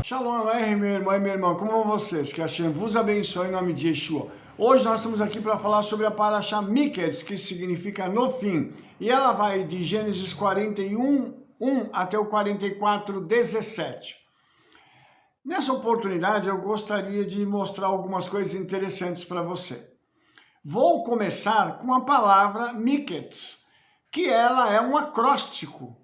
Shalom, meu irmão e minha irmã, como vão vocês? Que Hashem vos abençoe em nome de Yeshua. Hoje nós estamos aqui para falar sobre a Parashá Miketz, que significa no fim. E ela vai de Gênesis 41, 1 até o 44, 17. Nessa oportunidade eu gostaria de mostrar algumas coisas interessantes para você. Vou começar com a palavra Miketz, que ela é um acróstico.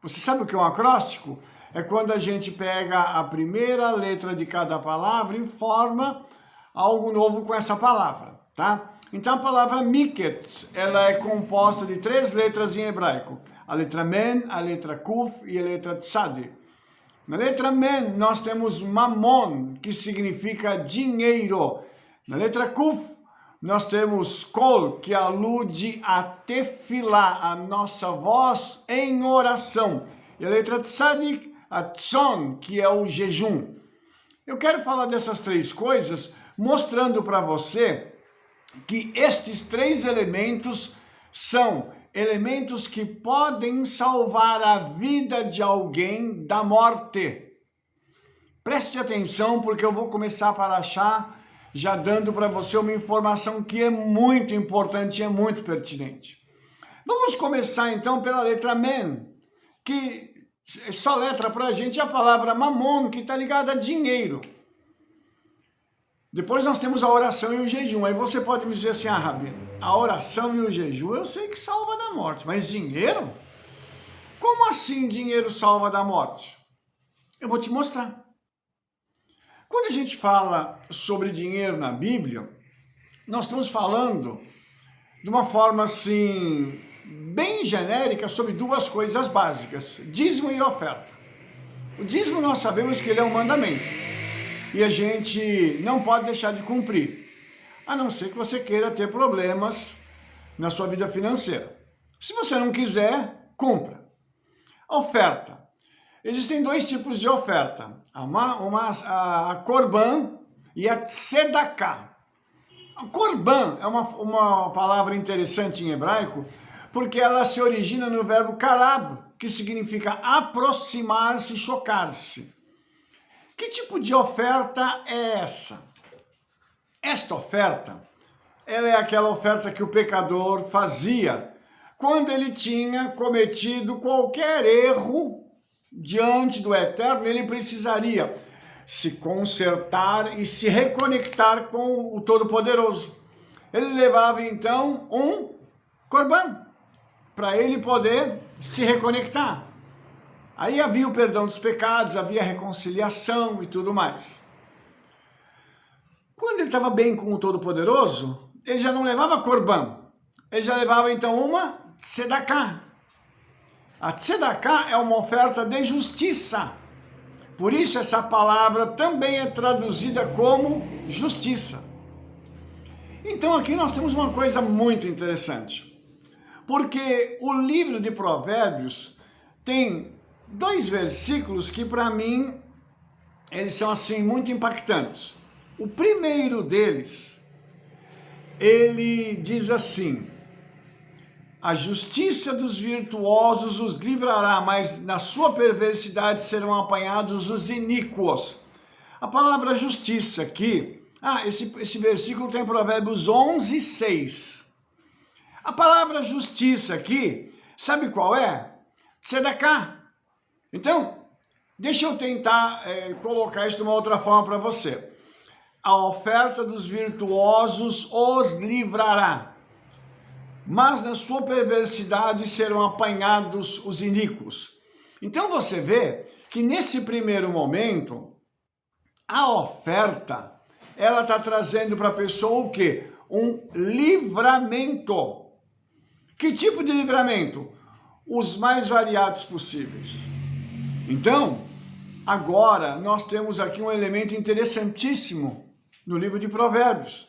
Você sabe o que é um acróstico? É quando a gente pega a primeira letra de cada palavra e forma algo novo com essa palavra, tá? Então a palavra Miketz, ela é composta de 3 letras em hebraico. A letra Men, a letra Kuf e a letra Tzadi. Na letra Men nós temos Mamon, que significa dinheiro. Na letra Kuf nós temos Kol, que alude a tefilá, a nossa voz em oração. E a letra Tzadik, a Tzon, que é o jejum. Eu quero falar dessas 3 coisas, mostrando para você que estes 3 elementos são elementos que podem salvar a vida de alguém da morte. Preste atenção, porque eu vou começar a parashá já dando para você uma informação que é muito importante e é muito pertinente. Vamos começar então pela letra Men, que só letra para a gente a palavra mamon, que está ligada a dinheiro. Depois nós temos a oração e o jejum. Aí você pode me dizer assim, Rabino, a oração e o jejum eu sei que salva da morte, mas dinheiro? Como assim dinheiro salva da morte? Eu vou te mostrar. Quando a gente fala sobre dinheiro na Bíblia, nós estamos falando de uma forma assim, bem genérica sobre 2 coisas básicas, dízimo e oferta. O dízimo nós sabemos que ele é um mandamento e a gente não pode deixar de cumprir, a não ser que você queira ter problemas na sua vida financeira. Se você não quiser, cumpra. Oferta. Existem 2 tipos de oferta, a Korban e a Tzedakah. A Korban é uma palavra interessante em hebraico, porque ela se origina no verbo karab, que significa aproximar-se, chocar-se. Que tipo de oferta é essa? Esta oferta, ela é aquela oferta que o pecador fazia quando ele tinha cometido qualquer erro diante do Eterno. Ele precisaria se consertar e se reconectar com o Todo-Poderoso. Ele levava então um Korban, para ele poder se reconectar. Aí havia o perdão dos pecados, havia a reconciliação e tudo mais. Quando ele estava bem com o Todo-Poderoso, ele já não levava Korban, ele já levava então uma Tzedakah. A Tzedakah é uma oferta de justiça. Por isso essa palavra também é traduzida como justiça. Então aqui nós temos uma coisa muito interessante. Porque o livro de Provérbios tem 2 versículos que para mim eles são assim muito impactantes. O primeiro deles, ele diz assim: a justiça dos virtuosos os livrará, mas na sua perversidade serão apanhados os iníquos. A palavra justiça aqui, esse versículo tem Provérbios 11, 6. A palavra justiça aqui, sabe qual é? Tzedakah. Então, deixa eu tentar colocar isso de uma outra forma para você. A oferta dos virtuosos os livrará, mas na sua perversidade serão apanhados os iníquos. Então você vê que nesse primeiro momento, a oferta, ela está trazendo para a pessoa o quê? Um livramento. Que tipo de livramento? Os mais variados possíveis. Então, agora nós temos aqui um elemento interessantíssimo no livro de Provérbios,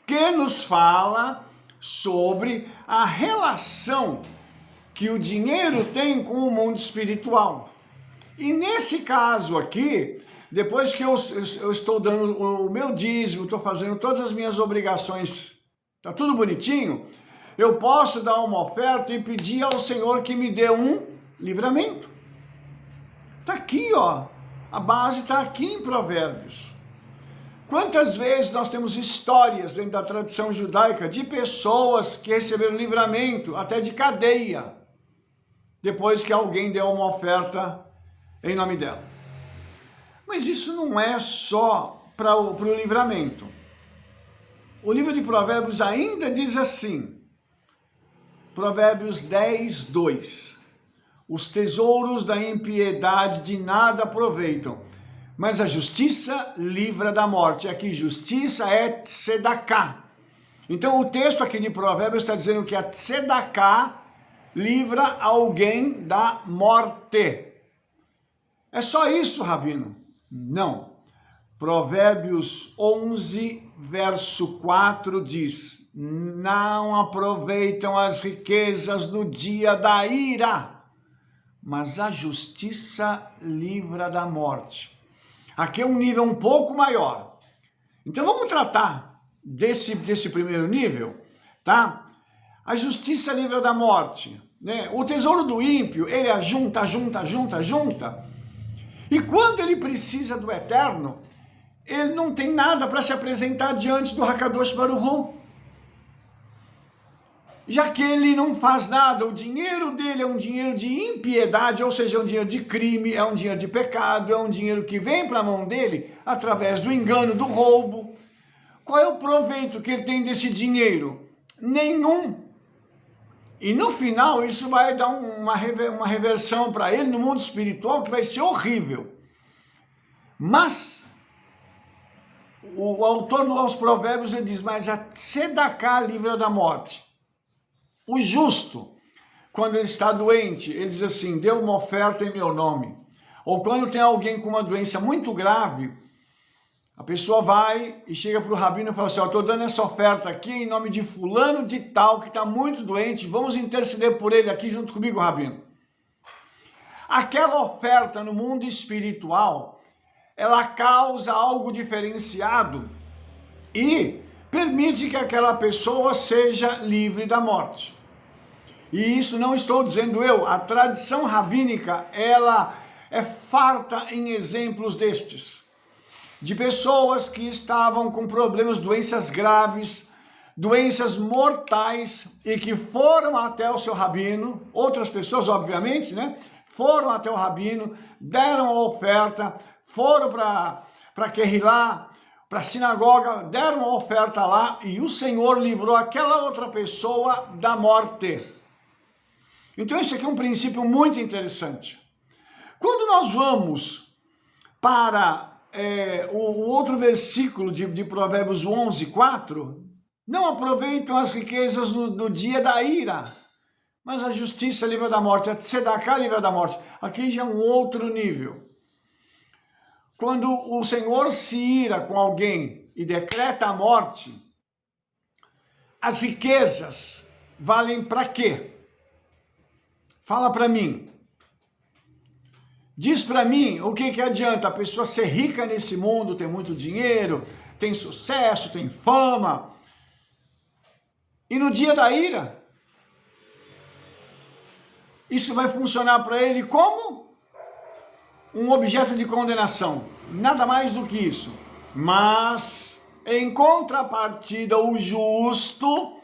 que nos fala sobre a relação que o dinheiro tem com o mundo espiritual. E nesse caso aqui, depois que eu estou dando o meu dízimo, estou fazendo todas as minhas obrigações, está tudo bonitinho, eu posso dar uma oferta e pedir ao Senhor que me dê um livramento. Está aqui, ó. A base está aqui em Provérbios. Quantas vezes nós temos histórias dentro da tradição judaica de pessoas que receberam livramento, até de cadeia, depois que alguém deu uma oferta em nome dela. Mas isso não é só para o livramento. O livro de Provérbios ainda diz assim, Provérbios 10, 2. Os tesouros da impiedade de nada aproveitam, mas a justiça livra da morte. Aqui justiça é tzedaká. Então o texto aqui de Provérbios está dizendo que a tzedaká livra alguém da morte. É só isso, Rabino? Não. Provérbios 11, verso 4 diz, não aproveitam as riquezas no dia da ira, mas a justiça livra da morte. Aqui é um nível um pouco maior. Então vamos tratar desse primeiro nível, tá? A justiça livra da morte, né? O tesouro do ímpio, ele ajunta. E quando ele precisa do eterno, ele não tem nada para se apresentar diante do Hakadosh Baruch Hu. Já que ele não faz nada, o dinheiro dele é um dinheiro de impiedade, ou seja, é um dinheiro de crime, é um dinheiro de pecado, é um dinheiro que vem para a mão dele através do engano, do roubo. Qual é o proveito que ele tem desse dinheiro? Nenhum. E no final isso vai dar uma reversão para ele no mundo espiritual que vai ser horrível. Mas o autor dos Provérbios ele diz, mas a tzedaká livra da morte. O justo, quando ele está doente, ele diz assim, dê uma oferta em meu nome. Ou quando tem alguém com uma doença muito grave, a pessoa vai e chega para o rabino e fala assim, estou dando essa oferta aqui em nome de fulano de tal, que está muito doente, vamos interceder por ele aqui junto comigo, rabino. Aquela oferta no mundo espiritual, ela causa algo diferenciado e permite que aquela pessoa seja livre da morte. E isso não estou dizendo eu, a tradição rabínica, ela é farta em exemplos destes. De pessoas que estavam com problemas, doenças graves, doenças mortais, e que foram até o seu rabino, outras pessoas, obviamente, né? Foram até o rabino, deram a oferta, foram para Kehilá, para a sinagoga, deram a oferta lá, e o Senhor livrou aquela outra pessoa da morte. Então isso aqui é um princípio muito interessante. Quando nós vamos para o outro versículo de Provérbios 11, 4, não aproveitam as riquezas no dia da ira, mas a justiça livra da morte, a tzedaká livra da morte. Aqui já é um outro nível. Quando o Senhor se ira com alguém e decreta a morte, as riquezas valem para quê? Fala para mim. Diz para mim o que adianta a pessoa ser rica nesse mundo, ter muito dinheiro, tem sucesso, tem fama. E no dia da ira, isso vai funcionar para ele como um objeto de condenação. Nada mais do que isso. Mas, em contrapartida, o justo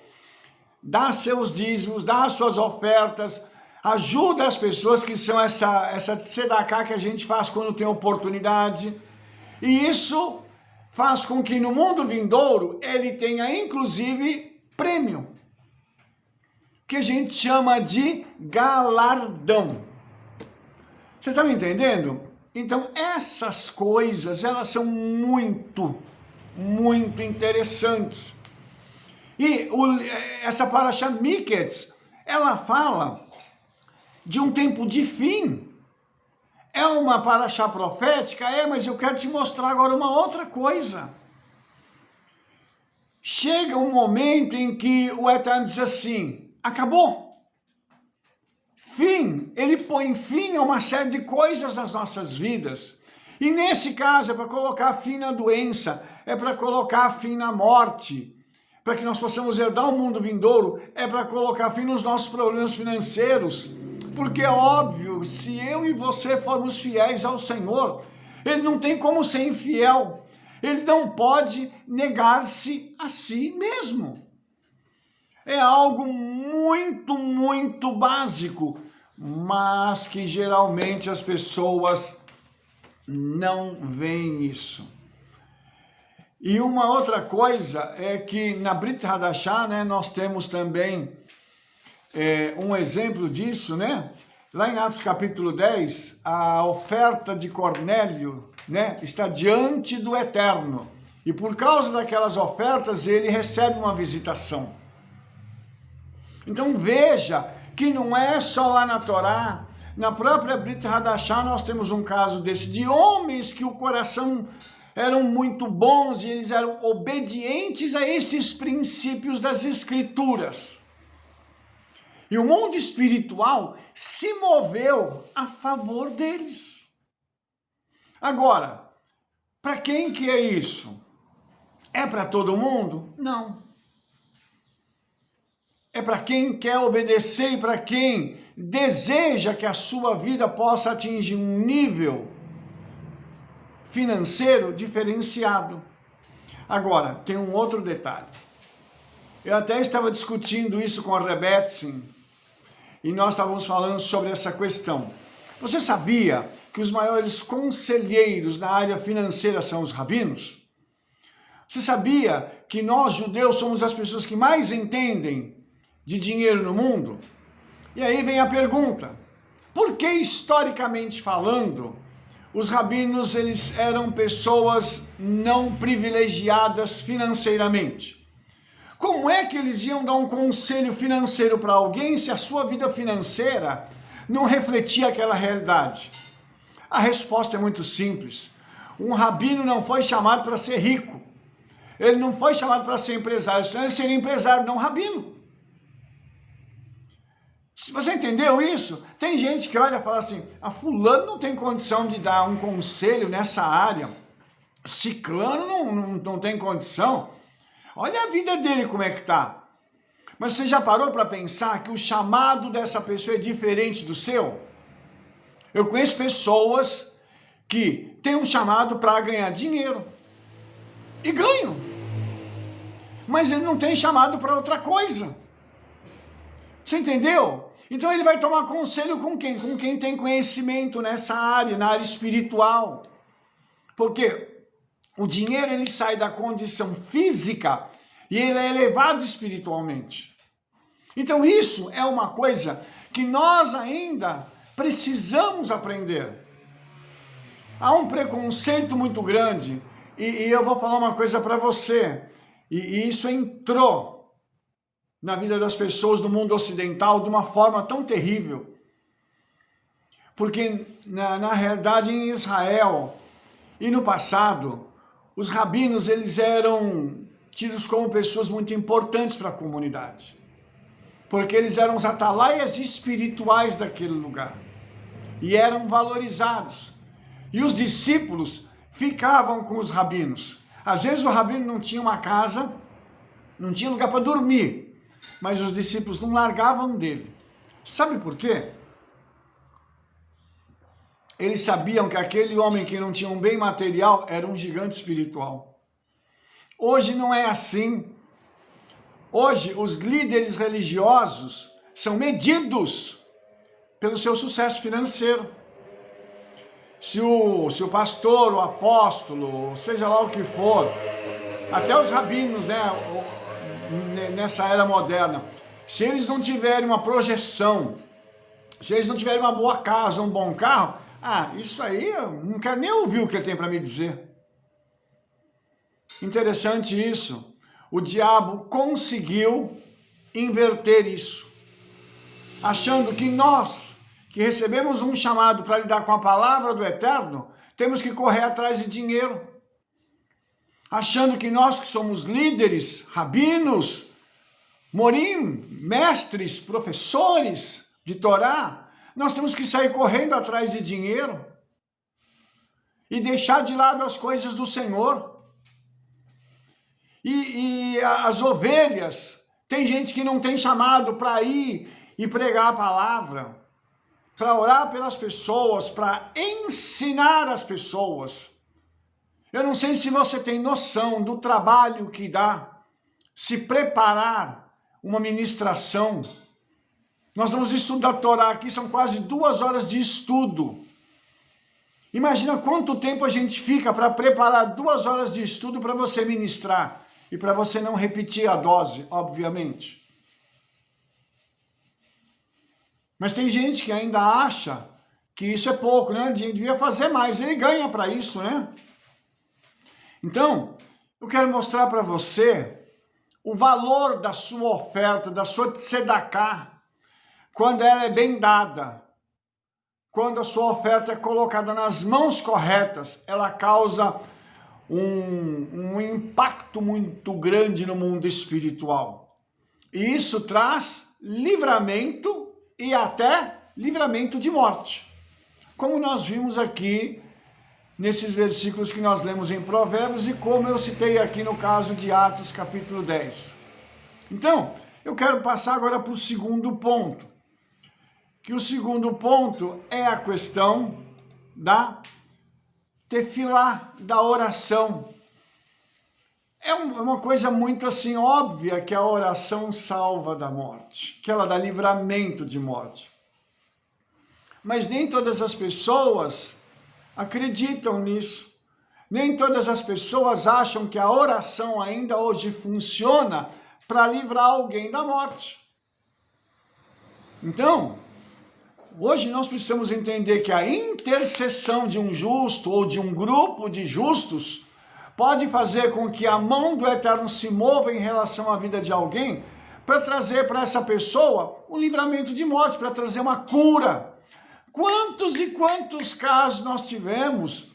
dá seus dízimos, dá suas ofertas, ajuda as pessoas, que são essa tzedaká que a gente faz quando tem oportunidade. E isso faz com que no mundo vindouro ele tenha inclusive prêmio, que a gente chama de galardão. Você está me entendendo? Então essas coisas, elas são muito interessantes. E essa Parashá Miketz, ela fala de um tempo de fim. É uma parashá profética? Mas eu quero te mostrar agora uma outra coisa. Chega um momento em que o Eterno diz assim, acabou. Fim, ele põe fim a uma série de coisas nas nossas vidas. E nesse caso é para colocar fim na doença, é para colocar fim na morte, para que nós possamos herdar o mundo vindouro, é para colocar fim nos nossos problemas financeiros. Porque é óbvio, se eu e você formos fiéis ao Senhor, Ele não tem como ser infiel. Ele não pode negar-se a si mesmo. É algo muito, muito básico, mas que geralmente as pessoas não veem isso. E uma outra coisa é que na Brit Hadashah, né, nós temos também um exemplo disso, né? Lá em Atos capítulo 10, a oferta de Cornélio, né, está diante do Eterno. E por causa daquelas ofertas, ele recebe uma visitação. Então veja que não é só lá na Torá, na própria Brit Hadashah nós temos um caso desse, de homens que o coração eram muito bons e eles eram obedientes a estes princípios das Escrituras. E o mundo espiritual se moveu a favor deles. Agora, para quem que é isso? É para todo mundo? Não. É para quem quer obedecer e para quem deseja que a sua vida possa atingir um nível financeiro diferenciado. Agora, tem um outro detalhe. Eu até estava discutindo isso com a Rebetsin e nós estávamos falando sobre essa questão. Você sabia que os maiores conselheiros na área financeira são os rabinos? Você sabia que nós, judeus, somos as pessoas que mais entendem de dinheiro no mundo? E aí vem a pergunta, por que historicamente falando, os rabinos eles eram pessoas não privilegiadas financeiramente? Como é que eles iam dar um conselho financeiro para alguém se a sua vida financeira não refletia aquela realidade? A resposta é muito simples. Um rabino não foi chamado para ser rico. Ele não foi chamado para ser empresário, senão ele seria empresário, não rabino. Se você entendeu isso? Tem gente que olha e fala assim, a fulano não tem condição de dar um conselho nessa área, ciclano não tem condição. Olha a vida dele como é que tá. Mas você já parou para pensar que o chamado dessa pessoa é diferente do seu? Eu conheço pessoas que têm um chamado para ganhar dinheiro. E ganham. Mas ele não tem chamado para outra coisa. Você entendeu? Então ele vai tomar conselho com quem? Com quem tem conhecimento nessa área, na área espiritual. Porque o dinheiro ele sai da condição física e ele é elevado espiritualmente. Então isso é uma coisa que nós ainda precisamos aprender. Há um preconceito muito grande e eu vou falar uma coisa para você. E isso entrou na vida das pessoas do mundo ocidental de uma forma tão terrível. Porque na realidade em Israel e no passado, os rabinos eles eram tidos como pessoas muito importantes para a comunidade. Porque eles eram os atalaias espirituais daquele lugar. E eram valorizados. E os discípulos ficavam com os rabinos. Às vezes o rabino não tinha uma casa, não tinha lugar para dormir. Mas os discípulos não largavam dele. Sabe por quê? Eles sabiam que aquele homem que não tinha um bem material era um gigante espiritual. Hoje não é assim. Hoje os líderes religiosos são medidos pelo seu sucesso financeiro. Se o pastor, o apóstolo, seja lá o que for, até os rabinos, né, nessa era moderna, se eles não tiverem uma projeção, se eles não tiverem uma boa casa, um bom carro, isso aí eu não quero nem ouvir o que ele tem para me dizer. Interessante isso. O diabo conseguiu inverter isso, achando que nós, que recebemos um chamado para lidar com a palavra do Eterno, temos que correr atrás de dinheiro. Achando que nós que somos líderes, rabinos, morim, mestres, professores de Torá, nós temos que sair correndo atrás de dinheiro e deixar de lado as coisas do Senhor. E as ovelhas, tem gente que não tem chamado para ir e pregar a palavra. para orar pelas pessoas, para ensinar as pessoas. Eu não sei se você tem noção do trabalho que dá se preparar uma ministração. Nós vamos estudar a Torá aqui, são quase 2 horas de estudo. Imagina quanto tempo a gente fica para preparar 2 horas de estudo para você ministrar. E para você não repetir a dose, obviamente. Mas tem gente que ainda acha que isso é pouco, né? A gente devia fazer mais, ele ganha para isso, né? Então, eu quero mostrar para você o valor da sua oferta, da sua tzedakah, quando ela é bem dada. Quando a sua oferta é colocada nas mãos corretas, ela causa um impacto muito grande no mundo espiritual. E isso traz livramento e até livramento de morte. Como nós vimos aqui nesses versículos que nós lemos em Provérbios e como eu citei aqui no caso de Atos capítulo 10. Então, eu quero passar agora para o segundo ponto. Que o segundo ponto é a questão da tefilá, da oração. É uma coisa muito assim óbvia que a oração salva da morte, que ela dá livramento de morte. Mas nem todas as pessoas acreditam nisso. Nem todas as pessoas acham que a oração ainda hoje funciona para livrar alguém da morte. Então, hoje nós precisamos entender que a intercessão de um justo ou de um grupo de justos pode fazer com que a mão do Eterno se mova em relação à vida de alguém para trazer para essa pessoa um livramento de morte, para trazer uma cura. Quantos e quantos casos nós tivemos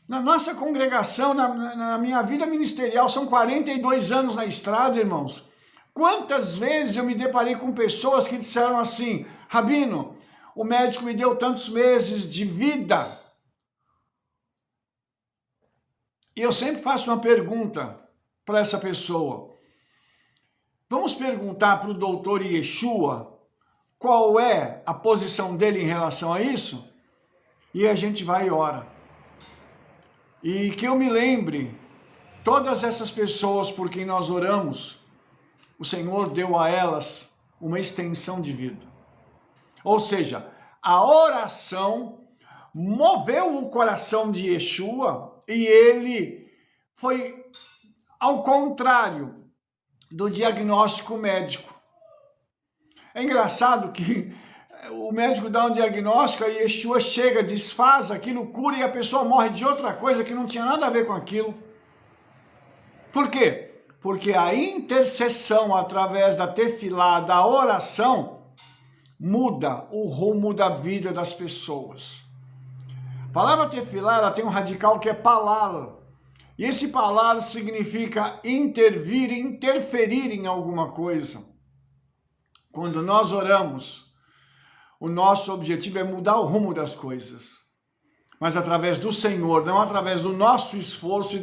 na nossa congregação, na minha vida ministerial, são 42 anos na estrada, irmãos. Quantas vezes eu me deparei com pessoas que disseram assim: Rabino, o médico me deu tantos meses de vida. E eu sempre faço uma pergunta para essa pessoa. Vamos perguntar para o doutor Yeshua qual é a posição dele em relação a isso? E a gente vai e ora. E que eu me lembre, todas essas pessoas por quem nós oramos, o Senhor deu a elas uma extensão de vida. Ou seja, a oração moveu o coração de Yeshua e ele foi ao contrário do diagnóstico médico. É engraçado que o médico dá um diagnóstico e Yeshua chega, desfaz aquilo, cura e a pessoa morre de outra coisa que não tinha nada a ver com aquilo. Por quê? Porque a intercessão através da tefilá, da oração, muda o rumo da vida das pessoas. A palavra tefilá, ela tem um radical que é palar. E esse palar significa intervir, interferir em alguma coisa. Quando nós oramos, o nosso objetivo é mudar o rumo das coisas. Mas através do Senhor, não através do nosso esforço e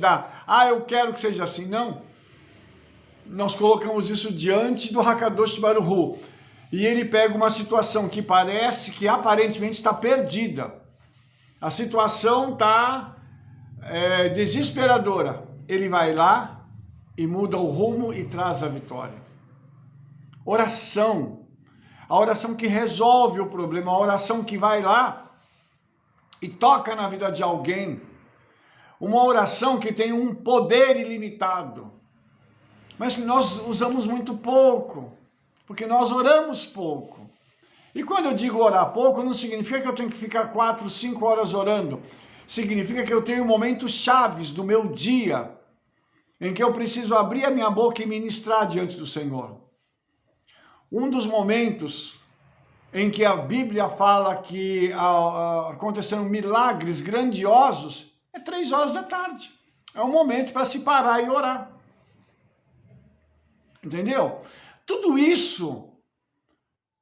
eu quero que seja assim. Não. Nós colocamos isso diante do Hakadosh Baruch Hu. E ele pega uma situação que parece que aparentemente está perdida. A situação está desesperadora. Ele vai lá e muda o rumo e traz a vitória. Oração. A oração que resolve o problema. A oração que vai lá e toca na vida de alguém. Uma oração que tem um poder ilimitado. Mas que nós usamos muito pouco. Porque nós oramos pouco. E quando eu digo orar pouco, não significa que eu tenho que ficar 4, 5 horas orando. Significa que eu tenho momentos chaves do meu dia em que eu preciso abrir a minha boca e ministrar diante do Senhor. Um dos momentos em que a Bíblia fala que aconteceram milagres grandiosos é 3 horas da tarde. É um momento para se parar e orar. Entendeu? Tudo isso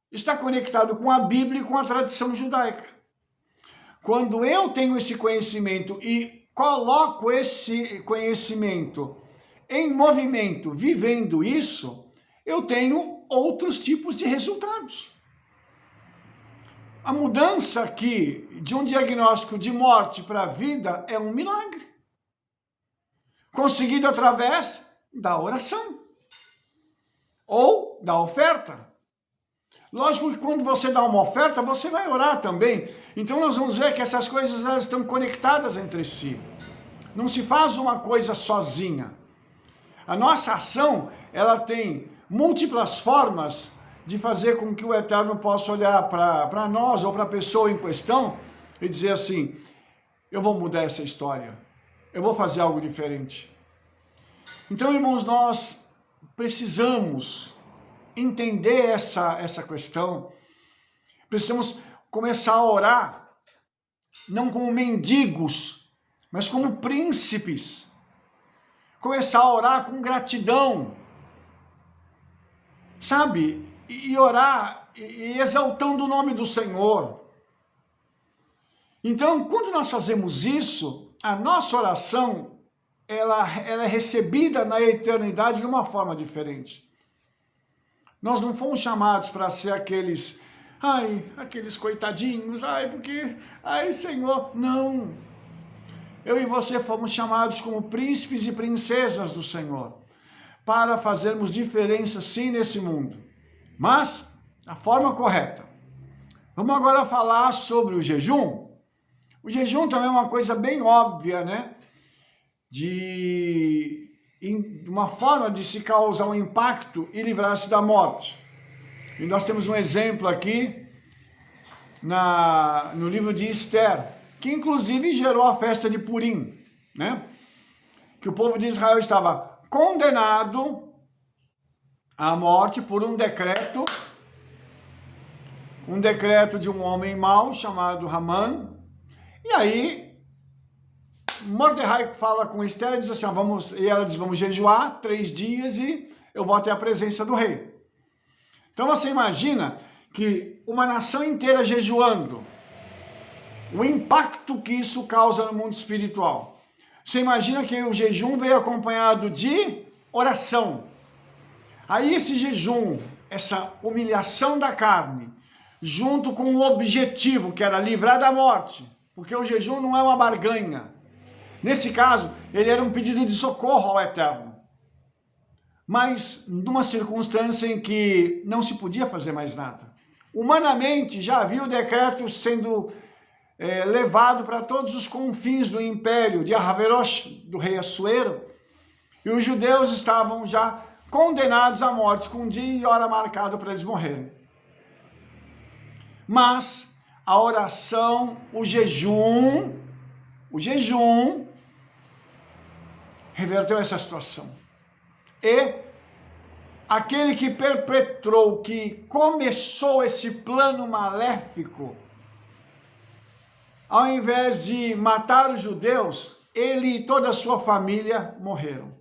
está conectado com a Bíblia e com a tradição judaica. Quando eu tenho esse conhecimento e coloco esse conhecimento em movimento, vivendo isso, eu tenho outros tipos de resultados. A mudança aqui de um diagnóstico de morte para vida é um milagre, conseguido através da oração ou da oferta. Lógico que quando você dá uma oferta, você vai orar também. Então nós vamos ver que essas coisas elas estão conectadas entre si. Não se faz uma coisa sozinha. A nossa ação, ela tem múltiplas formas de fazer com que o Eterno possa olhar para nós ou para a pessoa em questão e dizer assim, eu vou mudar essa história, eu vou fazer algo diferente. Então, irmãos, nós precisamos entender essa questão, precisamos começar a orar, não como mendigos, mas como príncipes, começar a orar com gratidão, sabe? E orar e exaltando o nome do Senhor. Então, quando nós fazemos isso, a nossa oração, ela é recebida na eternidade de uma forma diferente. Nós não fomos chamados para ser aqueles coitadinhos, Senhor, não. Eu e você fomos chamados como príncipes e princesas do Senhor, para fazermos diferença sim nesse mundo, mas a forma correta. Vamos agora falar sobre o jejum. O jejum também é uma coisa bem óbvia, né? De uma forma de se causar um impacto e livrar-se da morte. E nós temos um exemplo aqui no livro de Esther, que inclusive gerou a festa de Purim, né? Que o povo de Israel estava condenado à morte por um decreto de um homem mau chamado Hamã. E aí Mordecai fala com Esther e diz assim, e ela diz, vamos jejuar 3 dias e eu vou até a presença do rei. Então você imagina que uma nação inteira jejuando, o impacto que isso causa no mundo espiritual. Você imagina que o jejum veio acompanhado de oração. Aí esse jejum, essa humilhação da carne, junto com o objetivo, que era livrar da morte, porque o jejum não é uma barganha. Nesse caso, ele era um pedido de socorro ao Eterno. Mas numa circunstância em que não se podia fazer mais nada. Humanamente, já havia o decreto sendo levado para todos os confins do império de Ahasverosh, do rei Assuero, e os judeus estavam já condenados à morte, com dia e hora marcado para eles morrerem. Mas a oração, o jejum reverteu essa situação. E aquele que perpetrou, que começou esse plano maléfico, ao invés de matar os judeus, ele e toda a sua família morreram.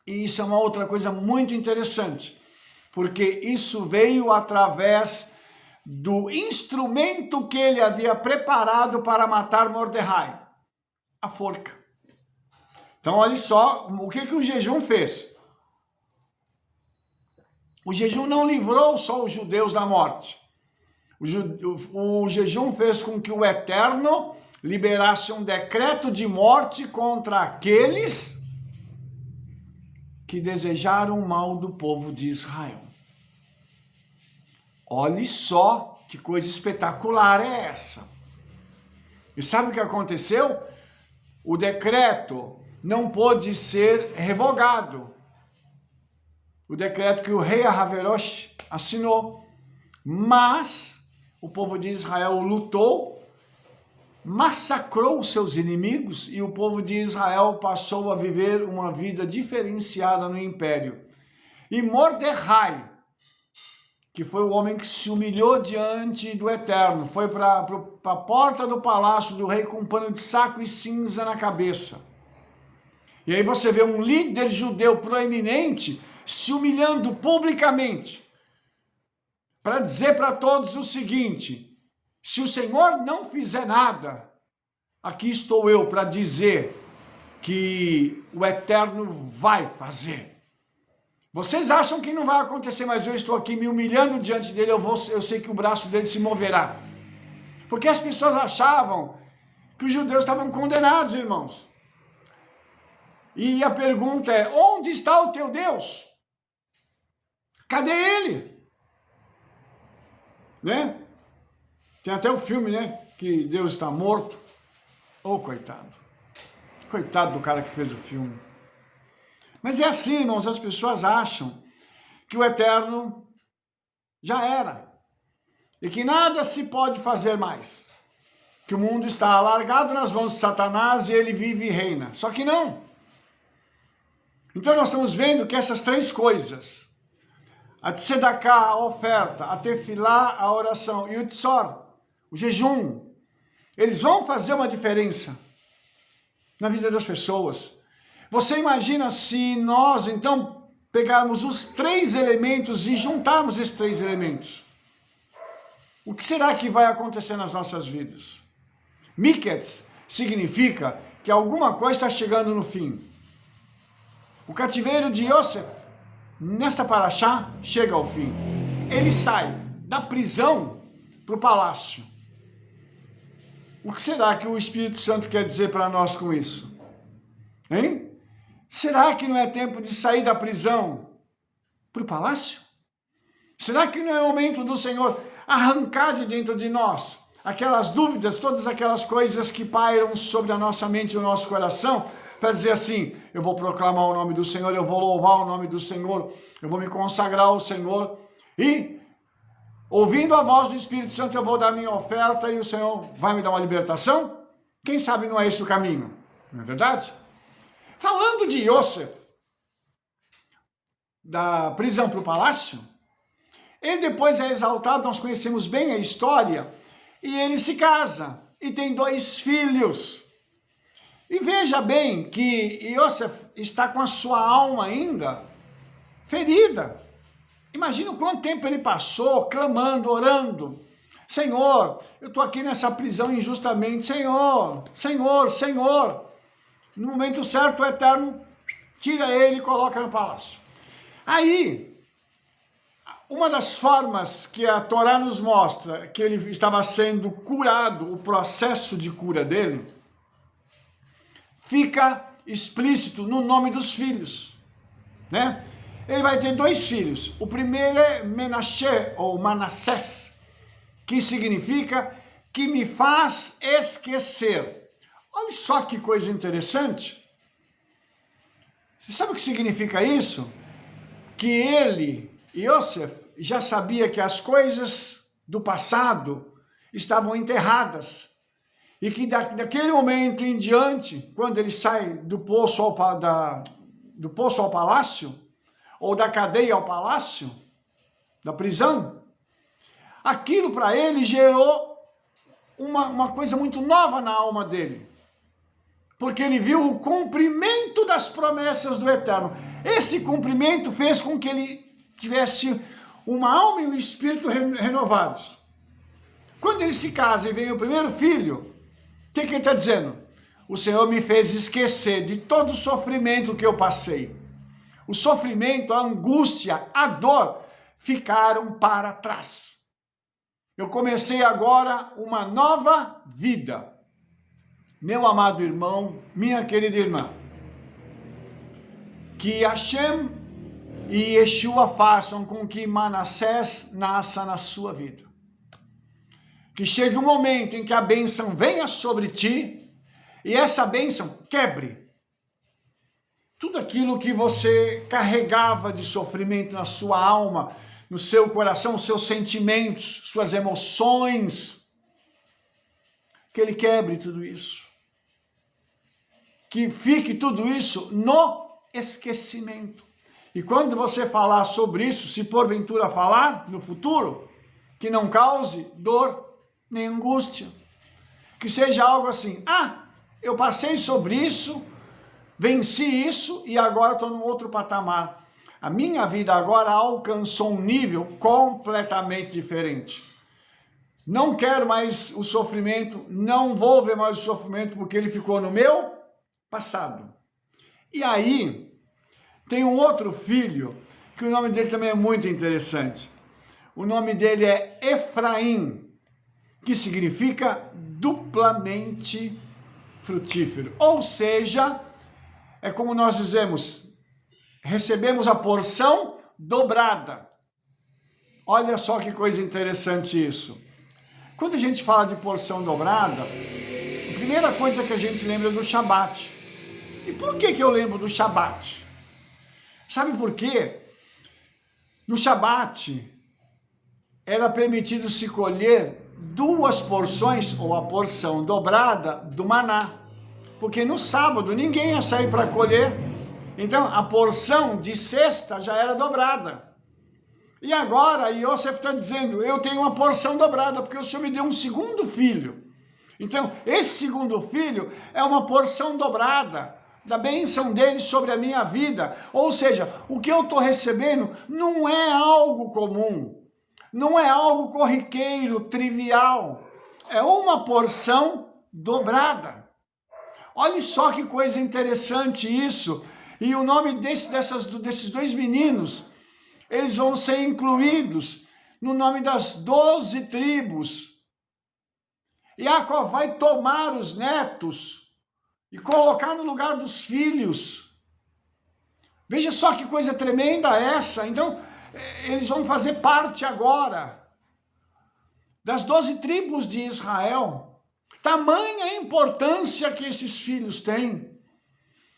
E isso é uma outra coisa muito interessante, porque isso veio através do instrumento que ele havia preparado para matar Mordecai, a forca. Então, olha só o que o jejum fez. O jejum não livrou só os judeus da morte. O jejum fez com que o Eterno liberasse um decreto de morte contra aqueles que desejaram o mal do povo de Israel. Olhe só que coisa espetacular é essa. E sabe o que aconteceu? O decreto não pôde ser revogado. O decreto que o rei Ahasverosh assinou. Mas o povo de Israel lutou, massacrou os seus inimigos e o povo de Israel passou a viver uma vida diferenciada no império. E Mordecai, que foi o homem que se humilhou diante do Eterno, foi para a porta do palácio do rei com um pano de saco e cinza na cabeça. E aí você vê um líder judeu proeminente se humilhando publicamente para dizer para todos o seguinte: se o Senhor não fizer nada, aqui estou eu para dizer que o Eterno vai fazer. Vocês acham que não vai acontecer, mas eu estou aqui me humilhando diante dele, eu sei que o braço dele se moverá. Porque as pessoas achavam que os judeus estavam condenados, irmãos. E a pergunta é, onde está o teu Deus? Cadê ele? Né? Tem até o filme, né? Que Deus está morto. Oh, coitado. Coitado do cara que fez o filme. Mas é assim, irmãos, as pessoas acham que o eterno já era. E que nada se pode fazer mais. Que o mundo está alargado nas mãos de Satanás e ele vive e reina. Só que não. Então nós estamos vendo que essas três coisas, a tzedaká, a oferta, a tefilá, a oração, e o tzor, o jejum, eles vão fazer uma diferença na vida das pessoas. Você imagina se nós, então, pegarmos os três elementos e juntarmos esses três elementos? O que será que vai acontecer nas nossas vidas? Miketz significa que alguma coisa está chegando no fim. O cativeiro de Yosef, nesta paraxá, chega ao fim. Ele sai da prisão para o palácio. O que será que o Espírito Santo quer dizer para nós com isso? Hein? Será que não é tempo de sair da prisão para o palácio? Será que não é o momento do Senhor arrancar de dentro de nós aquelas dúvidas, todas aquelas coisas que pairam sobre a nossa mente e o nosso coração, para dizer assim, eu vou proclamar o nome do Senhor, eu vou louvar o nome do Senhor, eu vou me consagrar ao Senhor, e ouvindo a voz do Espírito Santo eu vou dar minha oferta e o Senhor vai me dar uma libertação? Quem sabe não é esse o caminho, não é verdade? Falando de Yosef, da prisão para o palácio, ele depois é exaltado, nós conhecemos bem a história, e ele se casa, e tem 2 filhos. E veja bem que Yosef está com a sua alma ainda ferida. Imagina quanto tempo ele passou clamando, orando. Senhor, eu estou aqui nessa prisão injustamente. Senhor, Senhor, Senhor. No momento certo, o Eterno tira ele e coloca no palácio. Aí, uma das formas que a Torá nos mostra que ele estava sendo curado, o processo de cura dele, fica explícito no nome dos filhos, né? Ele vai ter 2 filhos. O primeiro é Menashe, ou Manassés, que significa que me faz esquecer. Olha só que coisa interessante. Você sabe o que significa isso? Que ele, Yosef, já sabia que as coisas do passado estavam enterradas. E que daquele momento em diante, quando ele sai do poço ao palácio, ou da cadeia ao palácio, da prisão, aquilo para ele gerou uma coisa muito nova na alma dele. Porque ele viu o cumprimento das promessas do Eterno. Esse cumprimento fez com que ele tivesse uma alma e um espírito renovados. Quando ele se casa e vem o primeiro filho, o que ele está dizendo? O Senhor me fez esquecer de todo o sofrimento que eu passei. O sofrimento, a angústia, a dor ficaram para trás. Eu comecei agora uma nova vida. Meu amado irmão, minha querida irmã, que Hashem e Yeshua façam com que Manassés nasça na sua vida. Que chegue um momento em que a bênção venha sobre ti e essa bênção quebre tudo aquilo que você carregava de sofrimento na sua alma, no seu coração, os seus sentimentos, suas emoções. Que ele quebre tudo isso. Que fique tudo isso no esquecimento. E quando você falar sobre isso, se porventura falar no futuro, que não cause dor nem angústia. Que seja algo assim, eu passei sobre isso, venci isso e agora estou num outro patamar. A minha vida agora alcançou um nível completamente diferente. Não quero mais o sofrimento, não vou ver mais o sofrimento porque ele ficou no meu passado. E aí, tem um outro filho que o nome dele também é muito interessante. O nome dele é Efraim, que significa duplamente frutífero. Ou seja, é como nós dizemos, recebemos a porção dobrada. Olha só que coisa interessante isso. Quando a gente fala de porção dobrada, a primeira coisa que a gente lembra é do Shabat. E por que eu lembro do Shabat? Sabe por quê? No Shabat, era permitido se colher 2 porções, ou a porção dobrada, do maná. Porque no sábado ninguém ia sair para colher. Então a porção de sexta já era dobrada. E agora Yosef está dizendo, eu tenho uma porção dobrada, porque o Senhor me deu um segundo filho. Então esse segundo filho é uma porção dobrada da bênção dele sobre a minha vida. Ou seja, o que eu estou recebendo não é algo comum, não é algo corriqueiro, trivial. É uma porção dobrada. Olha só que coisa interessante isso. E o nome desses 2 meninos, eles vão ser incluídos no nome das 12 tribos. Jacó vai tomar os netos e colocar no lugar dos filhos. Veja só que coisa tremenda essa. Então, eles vão fazer parte agora das 12 tribos de Israel. Tamanha importância que esses filhos têm.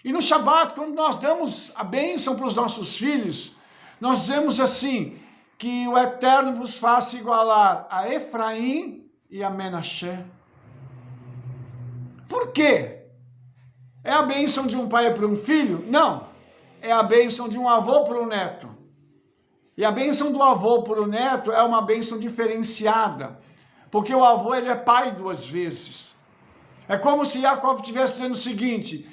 E no Shabat, quando nós damos a bênção para os nossos filhos, nós dizemos assim, que o Eterno vos faça igualar a Efraim e a Menaché. Por quê? É a bênção de um pai para um filho? Não. É a bênção de um avô para o neto. E a bênção do avô para o neto é uma bênção diferenciada. Porque o avô, ele é pai 2 vezes. É como se Jacó estivesse dizendo o seguinte,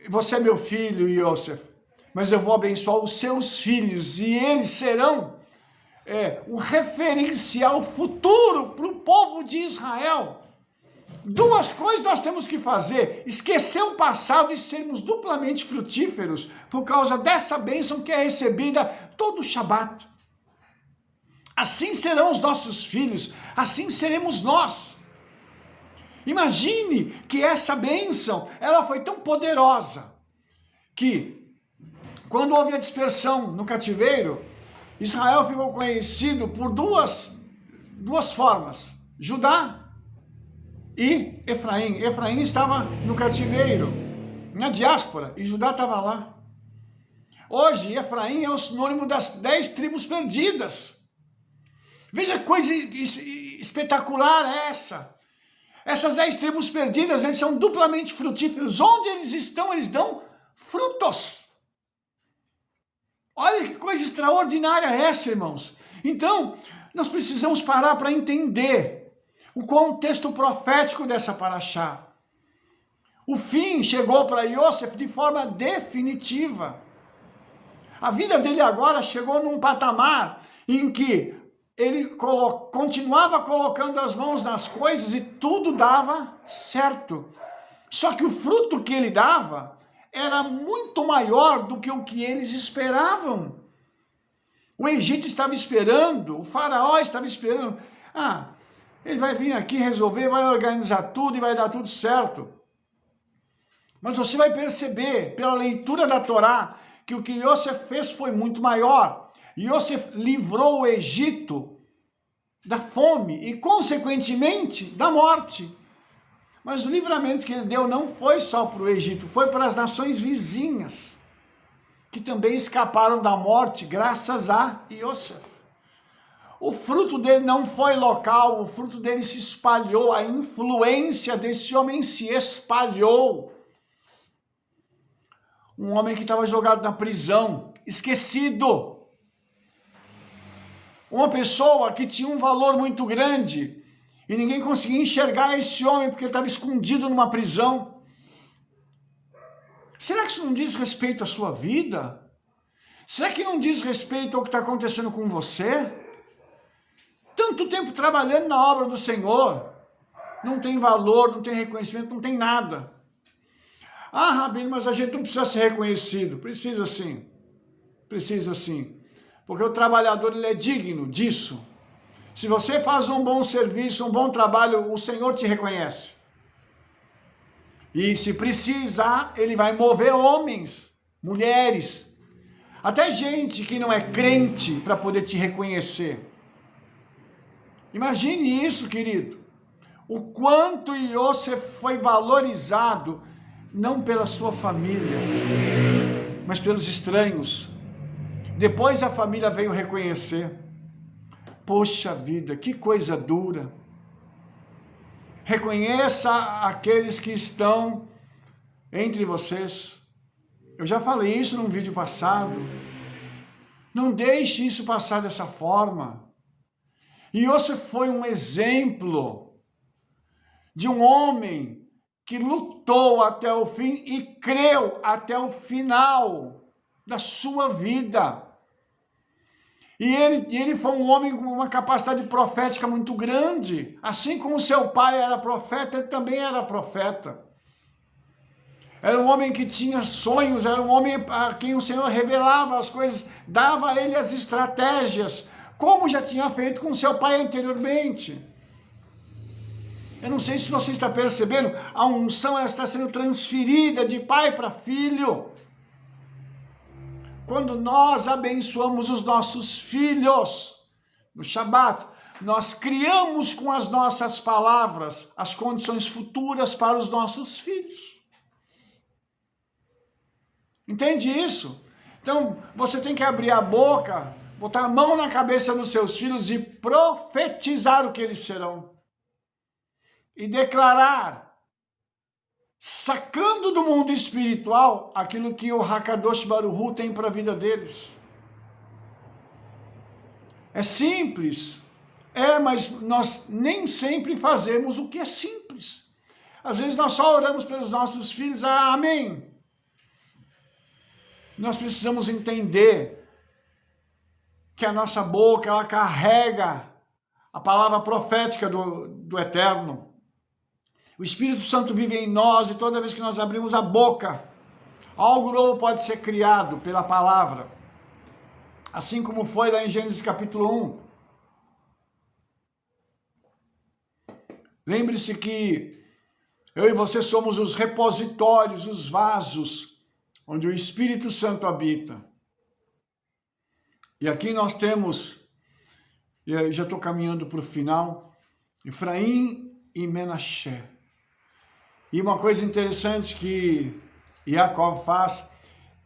você é meu filho, Yosef, mas eu vou abençoar os seus filhos e eles serão um referencial futuro para o povo de Israel. 2 coisas nós temos que fazer, esquecer o passado e sermos duplamente frutíferos por causa dessa bênção que é recebida todo Shabat. Assim serão os nossos filhos, assim seremos nós. Imagine que essa bênção, ela foi tão poderosa, que quando houve a dispersão no cativeiro, Israel ficou conhecido por duas formas, Judá e Efraim. Efraim estava no cativeiro, na diáspora, e Judá estava lá. Hoje, Efraim é o sinônimo das 10 tribos perdidas. Veja que coisa espetacular essa. Essas 10 tribos perdidas, eles são duplamente frutíferos. Onde eles estão, eles dão frutos. Olha que coisa extraordinária essa, irmãos. Então, nós precisamos parar para entender o contexto profético dessa paraxá. O fim chegou para Yosef de forma definitiva. A vida dele agora chegou num patamar em que ele continuava colocando as mãos nas coisas e tudo dava certo. Só que o fruto que ele dava era muito maior do que o que eles esperavam. O Egito estava esperando, o faraó estava esperando. Ele vai vir aqui resolver, vai organizar tudo e vai dar tudo certo. Mas você vai perceber, pela leitura da Torá, que o que Yosef fez foi muito maior. Yosef livrou o Egito da fome e, consequentemente, da morte. Mas o livramento que ele deu não foi só para o Egito, foi para as nações vizinhas, que também escaparam da morte graças a Yosef. O fruto dele não foi local, o fruto dele se espalhou, a influência desse homem se espalhou. Um homem que estava jogado na prisão, esquecido. Uma pessoa que tinha um valor muito grande e ninguém conseguia enxergar esse homem porque ele estava escondido numa prisão. Será que isso não diz respeito à sua vida? Será que não diz respeito ao que está acontecendo com você? Tanto tempo trabalhando na obra do Senhor, não tem valor, não tem reconhecimento, não tem nada. Rabino, mas a gente não precisa ser reconhecido. Precisa sim, precisa sim. porque o trabalhador ele é digno disso. Se você faz um bom serviço, um bom trabalho, o Senhor te reconhece. E se precisar, ele vai mover homens, mulheres, até gente que não é crente para poder te reconhecer. Imagine isso, querido. O quanto Iosef foi valorizado, não pela sua família, mas pelos estranhos. Depois a família veio reconhecer. Poxa vida, que coisa dura. Reconheça aqueles que estão entre vocês. Eu já falei isso num vídeo passado. Não deixe isso passar dessa forma. Iosef foi um exemplo de um homem que lutou até o fim e creu até o final da sua vida. E ele foi um homem com uma capacidade profética muito grande. Assim como seu pai era profeta, ele também era profeta. Era um homem que tinha sonhos, era um homem a quem o Senhor revelava as coisas, dava a ele as estratégias, como já tinha feito com seu pai anteriormente. Eu não sei se você está percebendo, a unção ela está sendo transferida de pai para filho. Quando nós abençoamos os nossos filhos no Shabat, nós criamos com as nossas palavras as condições futuras para os nossos filhos. Entende isso? Então, você tem que abrir a boca, botar a mão na cabeça dos seus filhos e profetizar o que eles serão. E declarar, sacando do mundo espiritual aquilo que o Hakadosh Baruch Hu tem para a vida deles. É simples, mas nós nem sempre fazemos o que é simples. Às vezes nós só oramos pelos nossos filhos, amém. Nós precisamos entender que a nossa boca, ela carrega a palavra profética do Eterno. O Espírito Santo vive em nós e toda vez que nós abrimos a boca, algo novo pode ser criado pela palavra. Assim como foi lá em Gênesis capítulo 1. Lembre-se que eu e você somos os repositórios, os vasos, onde o Espírito Santo habita. E aqui nós temos, e eu já estou caminhando para o final, Efraim e Menaché. E uma coisa interessante que Jacob faz,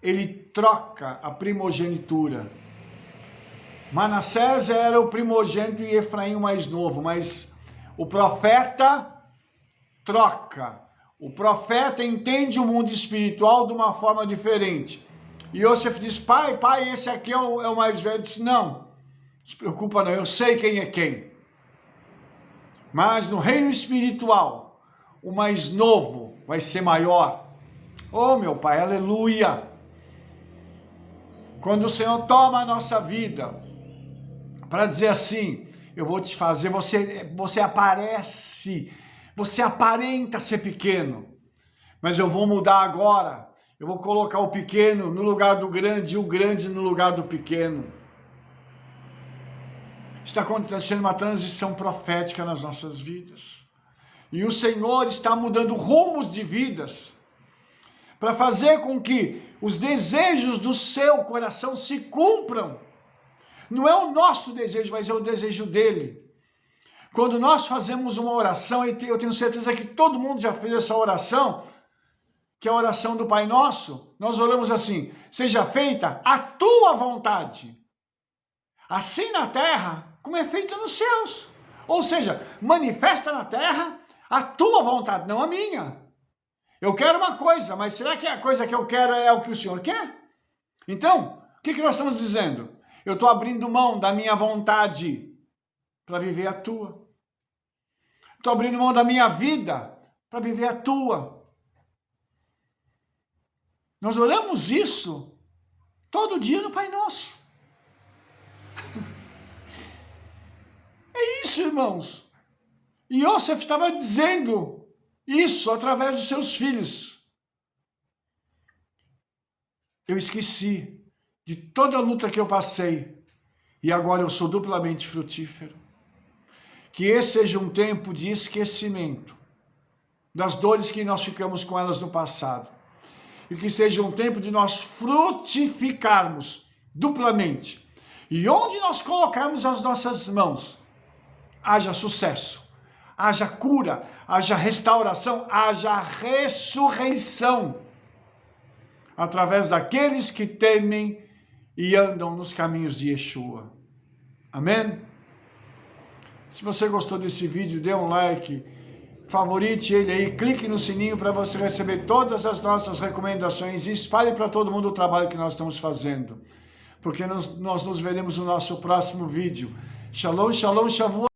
ele troca a primogenitura. Manassés era o primogênito e Efraim o mais novo, mas o profeta troca. O profeta entende o mundo espiritual de uma forma diferente. E Iosef diz, pai, esse aqui é o mais velho. Ele disse, não se preocupa não, eu sei quem é quem. Mas no reino espiritual, o mais novo vai ser maior. Oh, meu pai, aleluia! Quando o Senhor toma a nossa vida para dizer assim, eu vou te fazer, você aparece, você aparenta ser pequeno, mas eu vou mudar agora, eu vou colocar o pequeno no lugar do grande e o grande no lugar do pequeno. Está acontecendo uma transição profética nas nossas vidas. E o Senhor está mudando rumos de vidas para fazer com que os desejos do seu coração se cumpram. Não é o nosso desejo, mas é o desejo dele. Quando nós fazemos uma oração, e eu tenho certeza que todo mundo já fez essa oração, que é a oração do Pai Nosso, nós oramos assim, seja feita a tua vontade, assim na terra, como é feita nos céus. Ou seja, manifesta na terra a tua vontade, não a minha. Eu quero uma coisa, mas será que a coisa que eu quero é o que o Senhor quer? Então, o que nós estamos dizendo? Eu estou abrindo mão da minha vontade para viver a tua. Estou abrindo mão da minha vida para viver a tua. Nós oramos isso todo dia no Pai Nosso. É isso, irmãos. E Iosef estava dizendo isso através dos seus filhos. Eu esqueci de toda a luta que eu passei e agora eu sou duplamente frutífero. Que esse seja um tempo de esquecimento das dores que nós ficamos com elas no passado. E que seja um tempo de nós frutificarmos duplamente. E onde nós colocarmos as nossas mãos, haja sucesso, haja cura, haja restauração, haja ressurreição, através daqueles que temem e andam nos caminhos de Yeshua. Amém? Se você gostou desse vídeo, dê um like, favorite ele aí, clique no sininho para você receber todas as nossas recomendações e espalhe para todo mundo o trabalho que nós estamos fazendo. Porque nós nos veremos no nosso próximo vídeo. Shalom, shalom, Shavuot.